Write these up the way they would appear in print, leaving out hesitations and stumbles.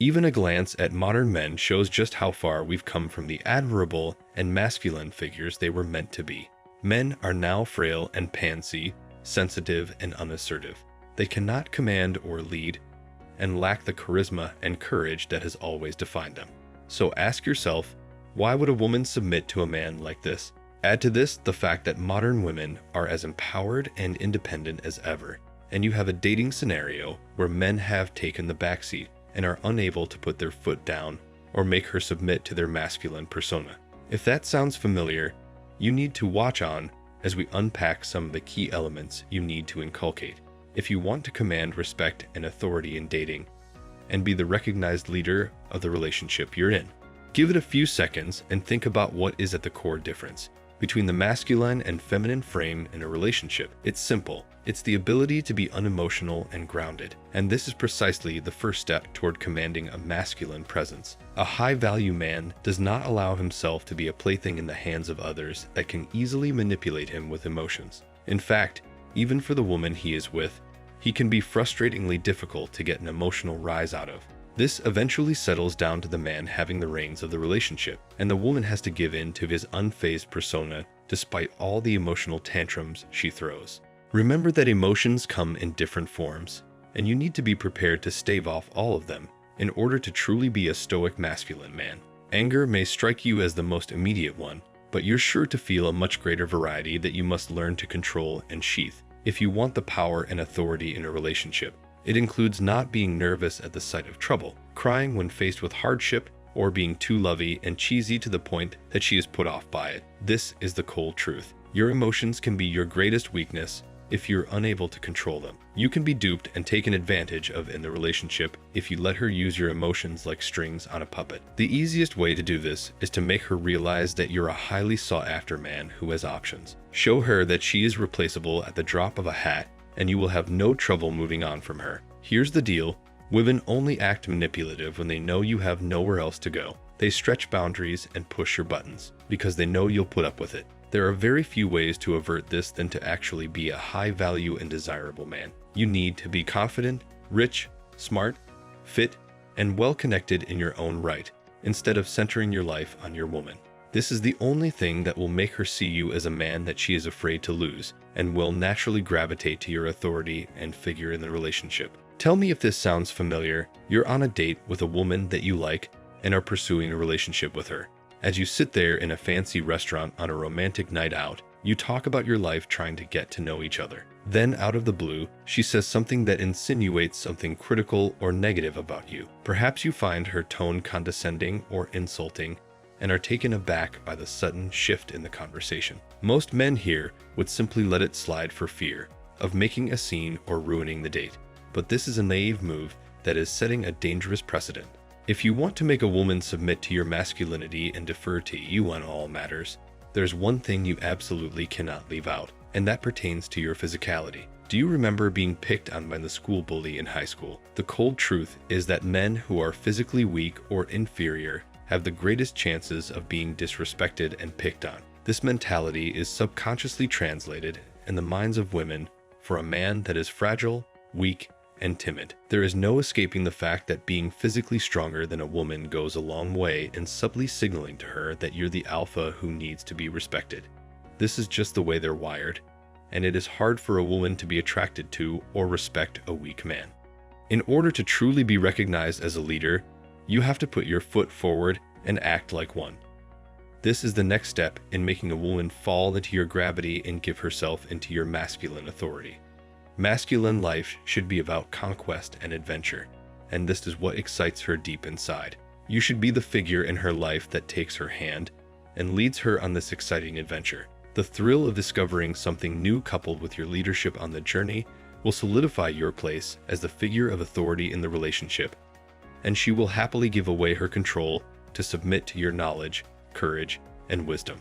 Even a glance at modern men shows just how far we've come from the admirable and masculine figures they were meant to be. Men are now frail and pansy, sensitive and unassertive. They cannot command or lead, and lack the charisma and courage that has always defined them. So ask yourself, why would a woman submit to a man like this? Add to this the fact that modern women are as empowered and independent as ever, and you have a dating scenario where men have taken the backseat and are unable to put their foot down or make her submit to their masculine persona. If that sounds familiar, you need to watch on as we unpack some of the key elements you need to inculcate if you want to command respect and authority in dating and be the recognized leader of the relationship you're in. Give it a few seconds and think about what is at the core difference between the masculine and feminine frame in a relationship. It's simple. It's the ability to be unemotional and grounded. And this is precisely the first step toward commanding a masculine presence. A high-value man does not allow himself to be a plaything in the hands of others that can easily manipulate him with emotions. In fact, even for the woman he is with, he can be frustratingly difficult to get an emotional rise out of. This eventually settles down to the man having the reins of the relationship, and the woman has to give in to his unfazed persona despite all the emotional tantrums she throws. Remember that emotions come in different forms, and you need to be prepared to stave off all of them in order to truly be a stoic masculine man. Anger may strike you as the most immediate one, but you're sure to feel a much greater variety that you must learn to control and sheath if you want the power and authority in a relationship. It includes not being nervous at the sight of trouble, crying when faced with hardship, or being too lovey and cheesy to the point that she is put off by it. This is the cold truth. Your emotions can be your greatest weakness if you're unable to control them. You can be duped and taken advantage of in the relationship if you let her use your emotions like strings on a puppet. The easiest way to do this is to make her realize that you're a highly sought-after man who has options. Show her that she is replaceable at the drop of a hat, and you will have no trouble moving on from her. Here's the deal. Women only act manipulative when they know you have nowhere else to go. They stretch boundaries and push your buttons because they know you'll put up with it. There are very few ways to avert this than to actually be a high-value and desirable man. You need to be confident, rich, smart, fit, and well-connected in your own right, instead of centering your life on your woman. This is the only thing that will make her see you as a man that she is afraid to lose, and will naturally gravitate to your authority and figure in the relationship. Tell me if this sounds familiar. You're on a date with a woman that you like and are pursuing a relationship with her. As you sit there in a fancy restaurant on a romantic night out, you talk about your life trying to get to know each other. Then, out of the blue, she says something that insinuates something critical or negative about you. Perhaps you find her tone condescending or insulting, and are taken aback by the sudden shift in the conversation. Most men here would simply let it slide for fear of making a scene or ruining the date. But this is a naive move that is setting a dangerous precedent. If you want to make a woman submit to your masculinity and defer to you on all matters, there's one thing you absolutely cannot leave out, and that pertains to your physicality. Do you remember being picked on by the school bully in high school? The cold truth is that men who are physically weak or inferior have the greatest chances of being disrespected and picked on. This mentality is subconsciously translated in the minds of women for a man that is fragile, weak, and timid. There is no escaping the fact that being physically stronger than a woman goes a long way in subtly signaling to her that you're the alpha who needs to be respected. This is just the way they're wired, and it is hard for a woman to be attracted to or respect a weak man. In order to truly be recognized as a leader, you have to put your foot forward and act like one. This is the next step in making a woman fall into your gravity and give herself into your masculine authority. Masculine life should be about conquest and adventure, and this is what excites her deep inside. You should be the figure in her life that takes her hand and leads her on this exciting adventure. The thrill of discovering something new coupled with your leadership on the journey will solidify your place as the figure of authority in the relationship, and she will happily give away her control to submit to your knowledge, courage, and wisdom.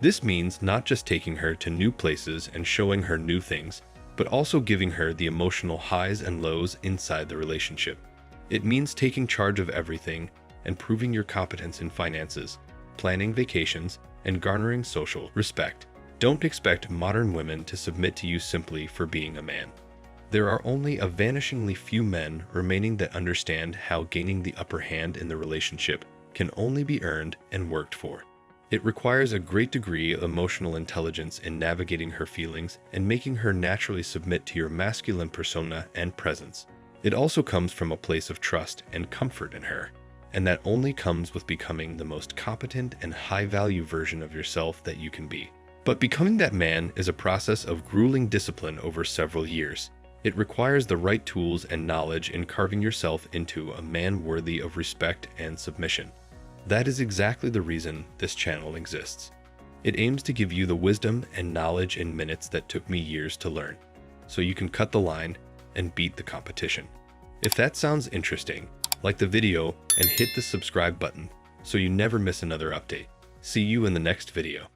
This means not just taking her to new places and showing her new things, but also giving her the emotional highs and lows inside the relationship. It means taking charge of everything and proving your competence in finances, planning vacations, and garnering social respect. Don't expect modern women to submit to you simply for being a man. There are only a vanishingly few men remaining that understand how gaining the upper hand in the relationship can only be earned and worked for. It requires a great degree of emotional intelligence in navigating her feelings and making her naturally submit to your masculine persona and presence. It also comes from a place of trust and comfort in her, and that only comes with becoming the most competent and high-value version of yourself that you can be. But becoming that man is a process of grueling discipline over several years. It requires the right tools and knowledge in carving yourself into a man worthy of respect and submission. That is exactly the reason this channel exists. It aims to give you the wisdom and knowledge in minutes that took me years to learn, so you can cut the line and beat the competition. If that sounds interesting, like the video and hit the subscribe button so you never miss another update. See you in the next video.